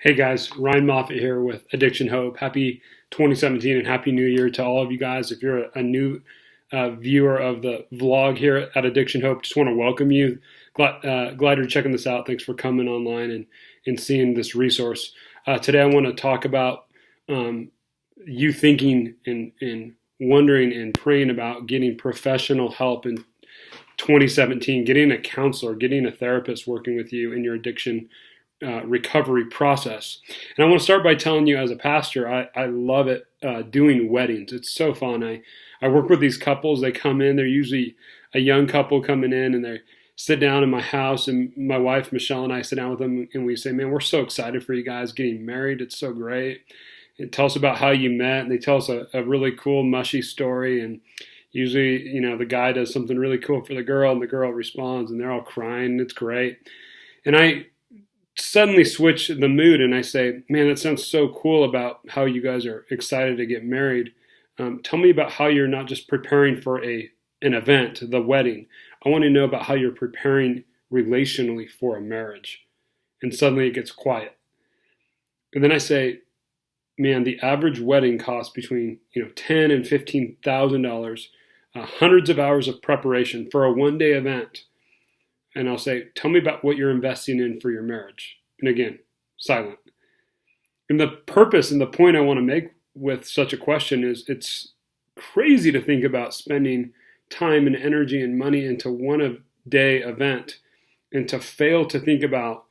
Hey guys, Ryan Moffat here with Addiction Hope. Happy 2017 and Happy New Year to all of you guys. If you're a new viewer of the vlog here at Addiction Hope, just want to welcome you. Glad you're checking this out. Thanks for coming online and seeing this resource. Today I want to talk about you thinking and wondering and praying about getting professional help in 2017, getting a counselor, getting a therapist working with you in your addiction recovery process. And I want to start by telling you, as a pastor, I love it doing weddings. It's so fun. I work with these couples. They come in. They're usually a young couple coming in, and they sit down in my house. And my wife, Michelle, and I sit down with them, and we say, man, we're so excited for you guys getting married. It's so great. And tell us about how you met. And they tell us a really cool, mushy story. And usually, the guy does something really cool for the girl, and the girl responds, and they're all crying. And it's great. And I suddenly switch the mood and I say, man, that sounds so cool about how you guys are excited to get married. Tell me about how you're not just preparing for an event, the wedding. I want to know about how you're preparing relationally for a marriage. And suddenly it gets quiet. And then I say, man, the average wedding costs between $10,000 and $15,000, hundreds of hours of preparation for a one-day event. And I'll say, tell me about what you're investing in for your marriage. And again, silent. And the purpose and the point I want to make with such a question is it's crazy to think about spending time and energy and money into one-day event and to fail to think about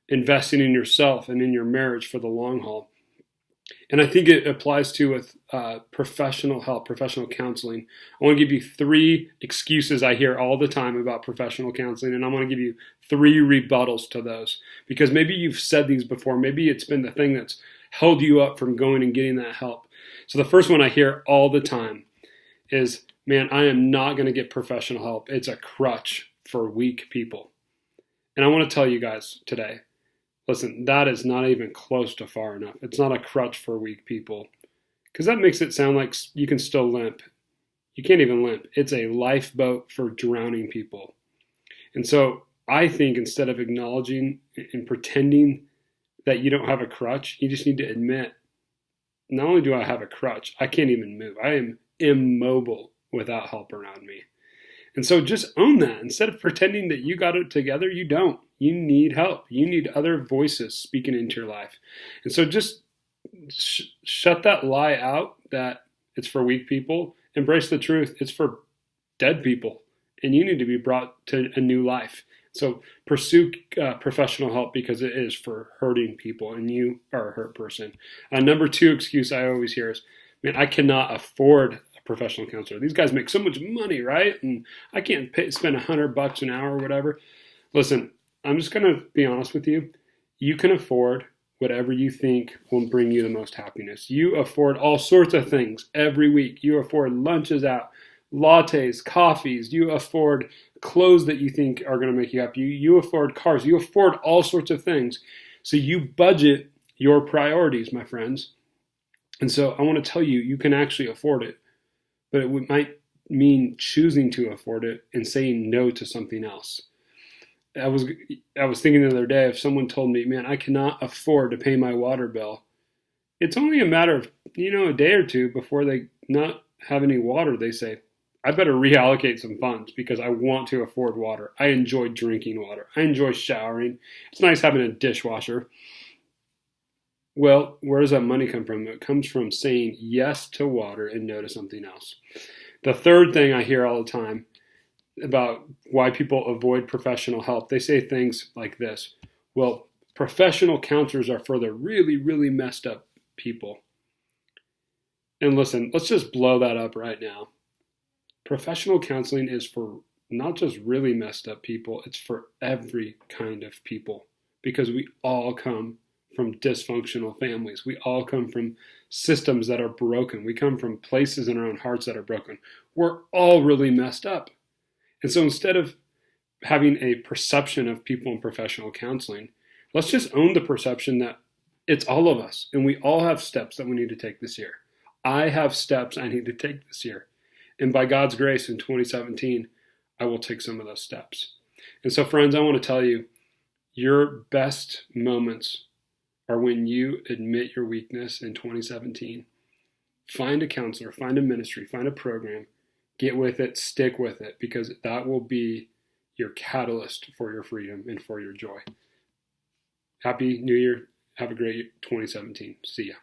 investing in yourself and in your marriage for the long haul. And I think it applies to with professional help, professional counseling. I want to give you 3 excuses I hear all the time about professional counseling, and I want to give you 3 rebuttals to those. Because maybe you've said these before. Maybe it's been the thing that's held you up from going and getting that help. So the first one I hear all the time is, man, I am not going to get professional help. It's a crutch for weak people. And I want to tell you guys today, listen, that is not even close to far enough. It's not a crutch for weak people, because that makes it sound like you can still limp. You can't even limp. It's a lifeboat for drowning people. And so I think instead of acknowledging and pretending that you don't have a crutch, you just need to admit, not only do I have a crutch, I can't even move. I am immobile without help around me. And so just own that. Instead of pretending that you got it together, you don't. You need help. You need other voices speaking into your life. And so just shut that lie out that it's for weak people. Embrace the truth. It's for dead people. And you need to be brought to a new life. So pursue professional help, because it is for hurting people and you are a hurt person. Number 2 excuse I always hear is, man, I cannot afford professional counselor. These guys make so much money, right? And I can't spend $100 an hour or whatever. Listen, I'm just going to be honest with you. You can afford whatever you think will bring you the most happiness. You afford all sorts of things every week. You afford lunches out, lattes, coffees. You afford clothes that you think are going to make you happy. You afford cars. You afford all sorts of things. So you budget your priorities, my friends. And so I want to tell you, you can actually afford it. But it might mean choosing to afford it and saying no to something else. I was thinking the other day, if someone told me, man, I cannot afford to pay my water bill, it's only a matter of, a day or two before they not have any water. They say, I better reallocate some funds because I want to afford water. I enjoy drinking water. I enjoy showering. It's nice having a dishwasher. Well, where does that money come from? It comes from saying yes to water and no to something else. The third thing I hear all the time about why people avoid professional help, they say things like this. Well, professional counselors are for the really, really messed up people. And listen, let's just blow that up right now. Professional counseling is for not just really messed up people, it's for every kind of people, because we all come from dysfunctional families. We all come from systems that are broken. We come from places in our own hearts that are broken. We're all really messed up. And so instead of having a perception of people in professional counseling, let's just own the perception that it's all of us, and we all have steps that we need to take this year. I have steps I need to take this year. And by God's grace in 2017, I will take some of those steps. And so, friends, I want to tell you, your best moments are when you admit your weakness in 2017. Find a counselor, find a ministry, find a program, get with it, stick with it, because that will be your catalyst for your freedom and for your joy. Happy New Year. Have a great 2017. See ya.